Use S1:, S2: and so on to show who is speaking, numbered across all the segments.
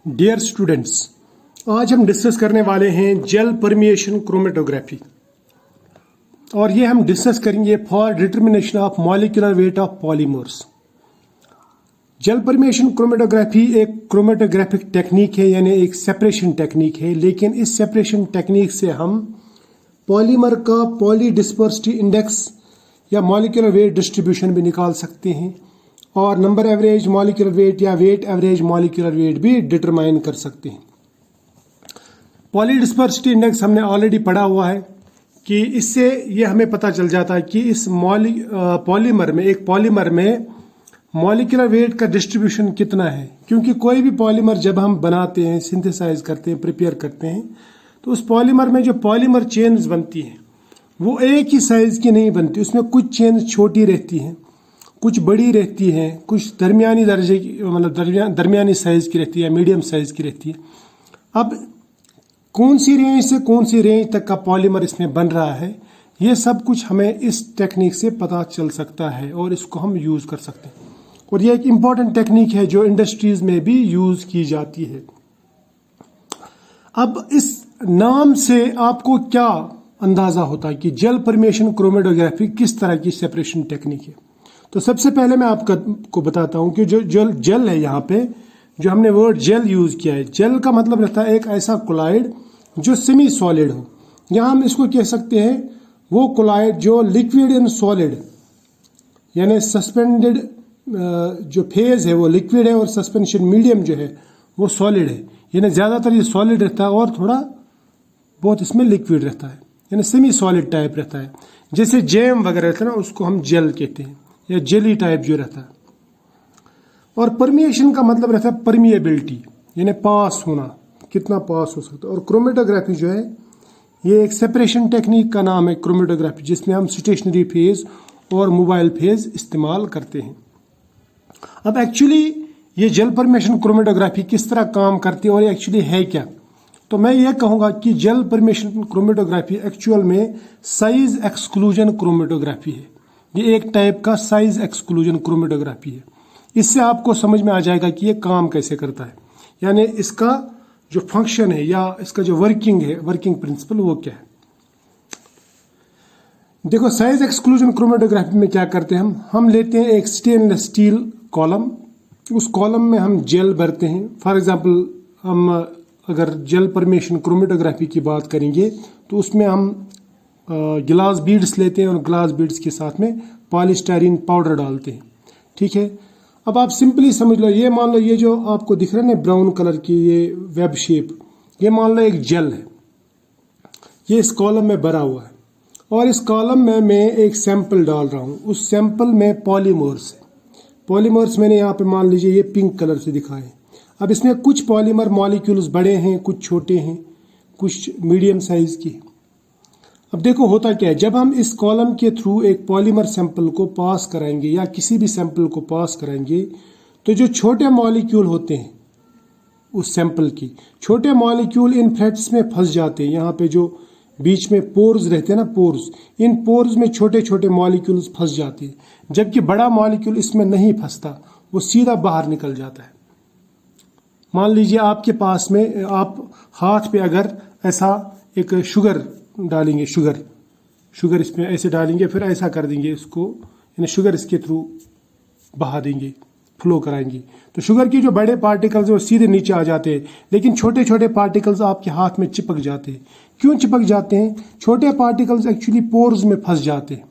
S1: Dear students, आज हम discuss करने वाले हैं जेल परमिएशन क्रोमेटोग्राफी और ये हम डिस्कस करेंगे for determination of molecular weight of polymers. Gel permeation chromatography एक क्रोमेटोग्राफिक टेक्निक है, यानी एक सेपरेशन टेक्निक है, लेकिन इस सेपरेशन टेक्निक से हम पॉलीमर का पॉली डिस्पर्सिटी इंडेक्स या मॉलिक्यूलर वेट डिस्ट्रीब्यूशन भी निकाल सकते हैं और नंबर एवरेज मॉलिक्यूलर वेट या वेट एवरेज मॉलिक्यूलर वेट भी डिटरमाइन कर सकते हैं। पॉली डिस्पर्सिटी इंडेक्स हमने ऑलरेडी पढ़ा हुआ है कि इससे ये हमें पता चल जाता है कि इस पॉलीमर में मॉलिक्यूलर वेट का डिस्ट्रीब्यूशन कितना है, क्योंकि कोई भी पॉलीमर जब हम बनाते हैं, सिंथेसाइज करते हैं, प्रिपेयर करते हैं, तो उस पॉलीमर में जो पॉलीमर चेन्स बनती हैं वो एक ही साइज की नहीं बनती। उसमें कुछ चेन्स छोटी रहती हैं, कुछ बड़ी रहती हैं, कुछ दरमियानी दर्जे की मतलब दरमियानी साइज की रहती है, मीडियम साइज की रहती है। अब कौन सी रेंज से कौन सी रेंज तक का पॉलीमर इसमें बन रहा है, ये सब कुछ हमें इस टेक्निक से पता चल सकता है और इसको हम यूज़ कर सकते हैं। और ये एक इम्पॉर्टेंट टेक्निक है जो इंडस्ट्रीज में भी यूज़ की जाती है। अब इस नाम से आपको क्या अंदाज़ा होता है कि जेल परमिएशन क्रोमेटोग्राफी किस तरह की सेपरेशन टेक्निक है। तो सबसे पहले मैं आपको बताता हूं कि जो जेल है, यहाँ पे जो हमने वर्ड जेल यूज किया है, जेल का मतलब रहता है एक ऐसा कोलाइड जो सेमी सॉलिड हो। यहाँ हम इसको कह सकते हैं वो कोलाइड जो लिक्विड इन सॉलिड, यानी सस्पेंडेड जो फेज है वो लिक्विड है और सस्पेंशन मीडियम जो है वो सॉलिड है। यानी ज्यादातर ये सॉलिड रहता है और थोड़ा बहुत इसमें लिक्विड रहता है, यानी सेमी सॉलिड टाइप रहता है। जैसे जैम वगैरह रहता है ना, उसको हम जेल कहते हैं, या जेली टाइप जो रहता है। और परमिएशन का मतलब रहता है परमिएबिलिटी, यानी पास होना, कितना पास हो सकता है। और क्रोमेटोग्राफी जो है ये एक सेपरेशन टेक्निक का नाम है क्रोमेटोग्राफी, जिसमें हम स्टेशनरी फेज और मोबाइल फेज इस्तेमाल करते हैं। अब एक्चुअली ये जेल परमिएशन क्रोमेटोग्राफी किस तरह काम करती है और ये एक्चुअली है क्या, तो मैं ये कहूँगा कि जेल परमिएशन क्रोमेटोग्राफी एक्चुअल में साइज एक्सक्लूजन क्रोमेटोग्राफी है। ये एक टाइप का साइज एक्सक्लूजन क्रोमेटोग्राफी है। इससे आपको समझ में आ जाएगा कि ये काम कैसे करता है, यानी इसका जो फंक्शन है या इसका जो वर्किंग है, वर्किंग प्रिंसिपल वो क्या है। देखो, साइज एक्सक्लूजन क्रोमेटोग्राफी में क्या करते हैं हम लेते हैं एक स्टेनलेस स्टील कॉलम, उस कॉलम में हम जेल भरते हैं। फॉर एग्जाम्पल हम अगर जेल परमिएशन क्रोमेटोग्राफी की बात करेंगे तो उसमें हम गिलास बीड्स लेते हैं और ग्लास बीड्स के साथ में पॉलीस्टाइरीन पाउडर डालते हैं। ठीक है, अब आप सिंपली समझ लो, ये मान लो ये जो आपको दिख रहा है ना ब्राउन कलर की ये वेब शेप, ये मान लो एक जेल है, ये इस कॉलम में भरा हुआ है और इस कॉलम में मैं एक सैंपल डाल रहा हूँ। उस सैंपल में पॉलीमर्स है। पॉलीमर्स मैंने यहाँ पे मान लीजिए ये पिंक कलर से दिखाए। अब इसमें कुछ पॉलीमर मॉलिक्यूल्स बड़े हैं, कुछ छोटे हैं, कुछ मीडियम साइज की। अब देखो होता क्या है, जब हम इस कॉलम के थ्रू एक पॉलीमर सैंपल को पास कराएंगे या किसी भी सैंपल को पास कराएंगे, तो जो छोटे मॉलिक्यूल होते हैं उस सैंपल की, छोटे मॉलिक्यूल इन फ्लैट्स में फंस जाते हैं। यहाँ पे जो बीच में पोर्स रहते हैं ना, पोर्स, इन पोर्स में छोटे छोटे मॉलिक्यूल्स फंस जाते हैं, जबकि बड़ा मॉलिक्यूल इसमें नहीं फंसता, वो सीधा बाहर निकल जाता है। मान लीजिए आपके पास में, आप हाथ पे अगर ऐसा एक शुगर डालेंगे, शुगर इसमें ऐसे डालेंगे, फिर ऐसा कर देंगे इसको, यानी शुगर इसके थ्रू बहा देंगे, फ्लो कराएंगे, तो शुगर की जो बड़े पार्टिकल्स वो सीधे नीचे आ जाते हैं, लेकिन छोटे छोटे पार्टिकल्स आपके हाथ में चिपक जाते हैं। क्यों चिपक जाते हैं? छोटे पार्टिकल्स एक्चुअली पोर्स में फंस जाते हैं,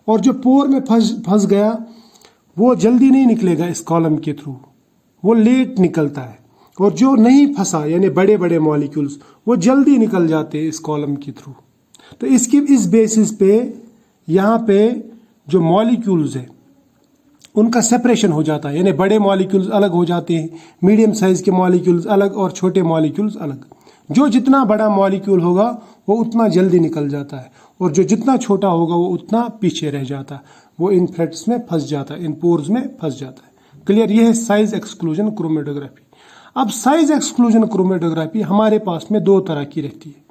S1: और जो पोर में फंस गया वो जल्दी नहीं निकलेगा इस कॉलम के थ्रू, वो लेट निकलता है। और जो नहीं फंसा, यानी बड़े बड़े मॉलिक्यूल्स, वो जल्दी निकल जाते हैं इस कॉलम के थ्रू। तो इस बेसिस पे यहाँ पे जो मॉलिक्यूल्स हैं उनका सेपरेशन हो जाता है, यानी बड़े मॉलिक्यूल्स अलग हो जाते हैं, मीडियम साइज के मॉलिक्यूल्स अलग और छोटे मॉलिक्यूल्स अलग। जो जितना बड़ा मॉलिक्यूल होगा वो उतना जल्दी निकल जाता है, और जो जितना छोटा होगा वो उतना पीछे रह जाता है, वो इन फ्लैट्स में फंस जाता है, इन पोर्स में फंस जाता है। क्लियर? ये है साइज एक्सक्लूजन क्रोमेटोग्राफी। अब साइज एक्सक्लूजन क्रोमेटोग्राफी हमारे पास में दो तरह की रहती है।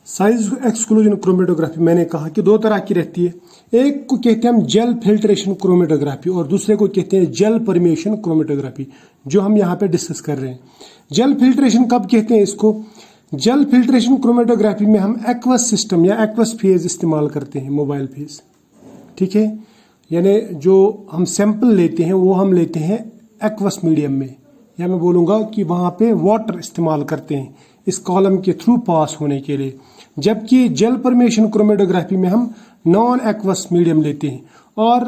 S1: साइज एक्सक्लूजन क्रोमेटोग्राफी मैंने कहा कि दो तरह की रहती है। एक को कहते हैं हम जेल फिल्ट्रेशन क्रोमेटोग्राफी और दूसरे को कहते हैं जेल परमेशन क्रोमेटोग्राफी, जो हम यहाँ पे डिस्कस कर रहे हैं। जेल फिल्ट्रेशन कब कहते हैं इसको? जेल फिल्ट्रेशन क्रोमेटोग्राफी में हम एक्वस सिस्टम या एक्वस फेज इस्तेमाल करते हैं, मोबाइल फेज, ठीक है। यानी जो हम सैंपल लेते हैं वो हम लेते हैं एक्वस मीडियम में, या मैं बोलूँगा कि वहाँ पे वाटर इस्तेमाल करते हैं इस कॉलम के थ्रू पास होने के लिए। जबकि जेल परमेशन क्रोमेटोग्राफी में हम नॉन एक्वस मीडियम लेते हैं। और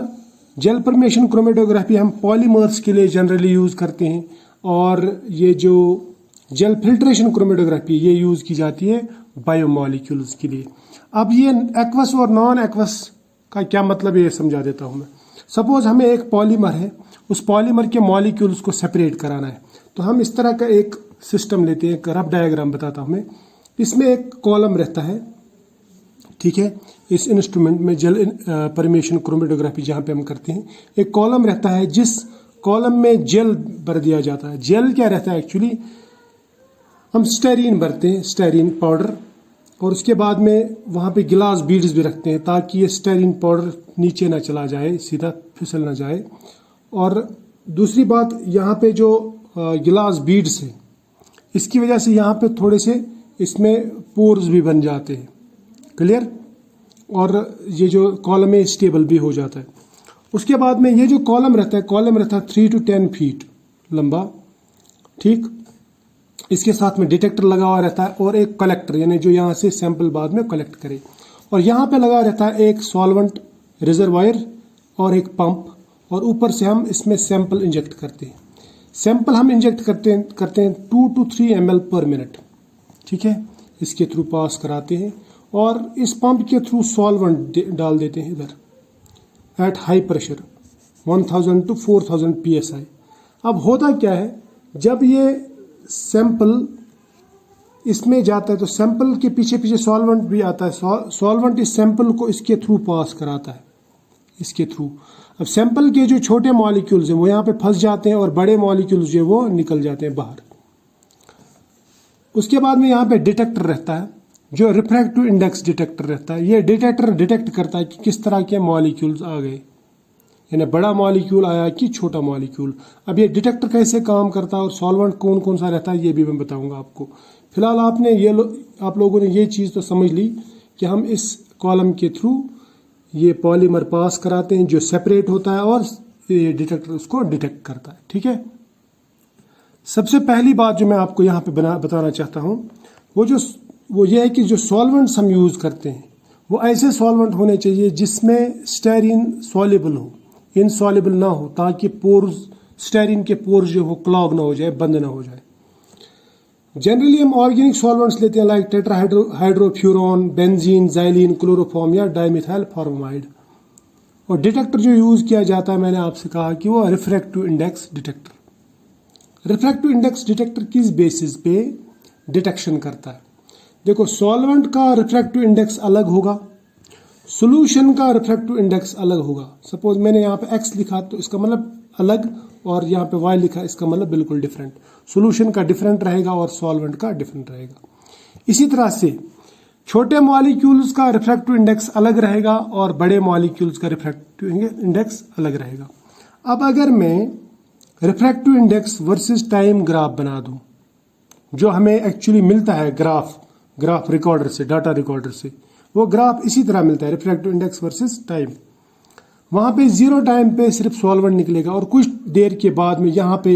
S1: जेल परमेशन क्रोमेटोग्राफी हम पॉलीमर्स के लिए जनरली यूज़ करते हैं, और ये जो जेल फिल्ट्रेशन क्रोमेटोग्राफी ये यूज़ की जाती है बायोमॉलिक्यूल्स के लिए। अब ये एक्वस और नॉन एक्वस का क्या मतलब है ये समझा देता हूँ मैं। सपोज हमें एक पॉलीमर है, उस पॉलीमर के मॉलिक्यूल्स को सेपरेट कराना है, तो हम इस तरह का एक सिस्टम लेते हैं। एक रफ डायग्राम बताता हूँ मैं। इसमें एक कॉलम रहता है, ठीक है। इस इंस्ट्रूमेंट में जेल परमेशन क्रोमेटोग्राफी जहाँ पे हम करते हैं, एक कॉलम रहता है जिस कॉलम में जेल भर दिया जाता है। जेल क्या रहता है एक्चुअली, हम स्टेरीन भरते हैं, स्टेरीन पाउडर, और उसके बाद में वहाँ पे गिलास बीड्स भी रखते हैं ताकि ये स्टेरीन पाउडर नीचे ना चला जाए, सीधा फिसल ना जाए। और दूसरी बात, यहाँ पे जो गिलास बीड्स है, इसकी वजह से यहाँ पे थोड़े से इसमें पोर्स भी बन जाते हैं, क्लियर। और ये जो कॉलम है स्टेबल भी हो जाता है। उसके बाद में ये जो कॉलम रहता है, कॉलम रहता है 3 to 10 फीट लंबा, ठीक। इसके साथ में डिटेक्टर लगा हुआ रहता है और एक कलेक्टर, यानी जो यहाँ से सैंपल बाद में कलेक्ट करे। और यहाँ पे लगा रहता है एक सॉल्वेंट रिजर्वायर और एक पंप, और ऊपर से हम इसमें सैंपल इंजेक्ट करते हैं। सैंपल हम इंजेक्ट करते हैं 2 to 3 ml पर मिनट, ठीक है। इसके थ्रू पास कराते हैं और इस पंप के थ्रू सॉल्वेंट डाल देते हैं इधर at high pressure 1000 to 4000 psi। अब होता क्या है, जब ये सैंपल इसमें जाता है तो सैंपल के पीछे पीछे सॉल्वेंट भी आता है। सॉल्वेंट इस सैंपल को इसके थ्रू पास कराता है, इसके थ्रू। अब सैंपल के जो छोटे मॉलिक्यूल्स हैं वो यहाँ पे फंस जाते हैं और बड़े मॉलिक्यूल्स जो वो निकल जाते हैं बाहर। उसके बाद में यहाँ पे डिटेक्टर रहता है, जो रिफ्रैक्टिव इंडेक्स डिटेक्टर रहता है। ये डिटेक्टर डिटेक्ट करता है कि किस तरह के मॉलिक्यूल्स आ गए, यानी बड़ा मॉलिक्यूल आया कि छोटा मॉलिक्यूल। अब ये डिटेक्टर कैसे काम करता है और सॉल्वेंट कौन कौन सा रहता है ये भी मैं बताऊंगा आपको। फिलहाल आप लोगों ने ये चीज़ तो समझ ली कि हम इस कॉलम के थ्रू ये पॉलीमर पास कराते हैं जो सेपरेट होता है और ये डिटेक्टर उसको डिटेक्ट करता है, ठीक है। सबसे पहली बात जो मैं आपको यहाँ पे बताना चाहता हूँ वो ये है कि जो सॉल्वेंट्स हम यूज़ करते हैं वो ऐसे सॉल्वेंट होने चाहिए जिसमें स्टेरीन सॉल्युबल हो, इनसॉल्युबल ना हो, ताकि पोर्स, स्टेरीन के पोर्स जो वो क्लॉग ना हो जाए, बंद ना हो जाए। जनरली हम ऑर्गेनिक सॉल्वेंट्स लेते हैं like tetrahydrofuran, benzene, xylene, chloroform या डाइमिथाइल फॉर्माइड। और डिटेक्टर जो यूज़ किया जाता है, मैंने आपसे कहा कि वो refractive index detector. Refractive index detector किस बेसिस पे डिटेक्शन करता है? देखो, सॉल्वेंट का रिफ्रैक्टिव इंडेक्स अलग होगा, सोल्यूशन का रिफ्रैक्टिव इंडेक्स अलग होगा। सपोज मैंने यहाँ पे x लिखा तो इसका मतलब अलग, और यहाँ पे y लिखा इसका मतलब बिल्कुल डिफरेंट। सोल्यूशन का डिफरेंट रहेगा और सॉल्वेंट का डिफरेंट रहेगा। इसी तरह से छोटे मॉलिक्यूल्स का रिफ्रैक्टिव इंडेक्स अलग रहेगा और बड़े मॉलिक्यूल्स का रिफ्रैक्टिव इंडेक्स अलग रहेगा। अब अगर मैं refractive index versus time graph बना दूं, जो हमें एक्चुअली मिलता है ग्राफ रिकॉर्डर से, डाटा रिकॉर्डर से, वो ग्राफ इसी तरह मिलता है, रिफ्रैक्टिव इंडेक्स वर्सेस टाइम। वहाँ पे 0 टाइम पे सिर्फ सॉल्वेंट निकलेगा और कुछ देर के बाद में यहाँ पे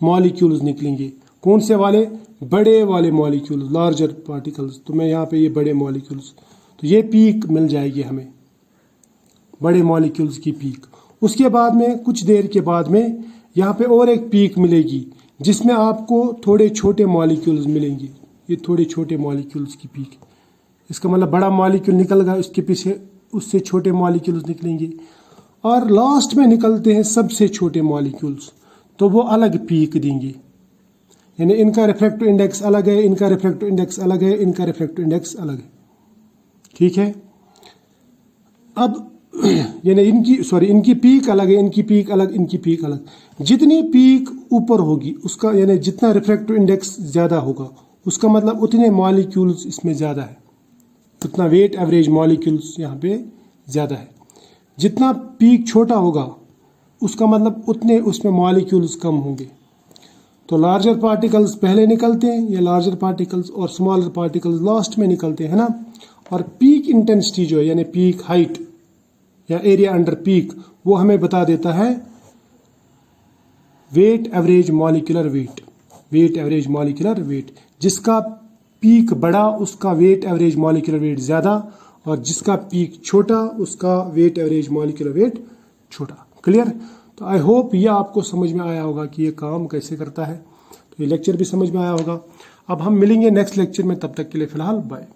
S1: मॉलिक्यूल्स निकलेंगे। कौन से वाले? बड़े वाले मॉलिक्यूल्स, लार्जर पार्टिकल्स। तो मैं यहाँ पे ये बड़े मॉलिक्यूल्स, तो ये पीक मिल जाएगी हमें, बड़े मॉलिक्यूल्स की पीक। उसके बाद में कुछ देर के बाद में यहाँ पे और एक पीक मिलेगी जिसमें आपको थोड़े छोटे मॉलिक्यूल्स मिलेंगे, ये थोड़े छोटे मॉलिक्यूल्स की पीक। इसका मतलब बड़ा मॉलिक्यूल निकल गया, उसके पीछे उससे छोटे मॉलिक्यूल्स निकलेंगे, और लास्ट में निकलते हैं सबसे छोटे मॉलिक्यूल्स, तो वो अलग पीक देंगे। यानी इनका रिफ्रैक्टिव इंडेक्स अलग है, इनका रिफ्रैक्टिव इंडेक्स अलग है, इनका रिफ्रैक्टिव इंडेक्स अलग है, ठीक है। अब यानी इनकी पीक अलग है, इनकी पीक अलग, इनकी पीक अलग। जितनी पीक ऊपर होगी उसका, यानी जितना रिफ्रैक्टिव इंडेक्स ज़्यादा होगा, उसका मतलब उतने मॉलिक्यूल्स इसमें ज़्यादा है, उतना वेट एवरेज मॉलिक्यूल्स यहाँ पे ज़्यादा है। जितना पीक छोटा होगा उसका मतलब उतने उसमें मॉलिक्यूल्स कम होंगे। तो लार्जर पार्टिकल्स पहले निकलते हैं या लार्जर पार्टिकल्स और स्मॉलर पार्टिकल्स लास्ट में निकलते हैं, है ना। और पीक इंटेंसिटी जो है यानी पीक हाइट या एरिया अंडर पीक, वो हमें बता देता है weight average molecular weight. Weight average molecular weight, जिसका पीक बड़ा उसका वेट एवरेज मॉलिक्यूलर वेट ज़्यादा, और जिसका पीक छोटा उसका वेट एवरेज मॉलिक्यूलर वेट छोटा। क्लियर? तो आई होप ये आपको समझ में आया होगा कि ये काम कैसे करता है। तो ये लेक्चर भी समझ में आया होगा। अब हम मिलेंगे नेक्स्ट लेक्चर में, तब तक के लिए फ़िलहाल बाय।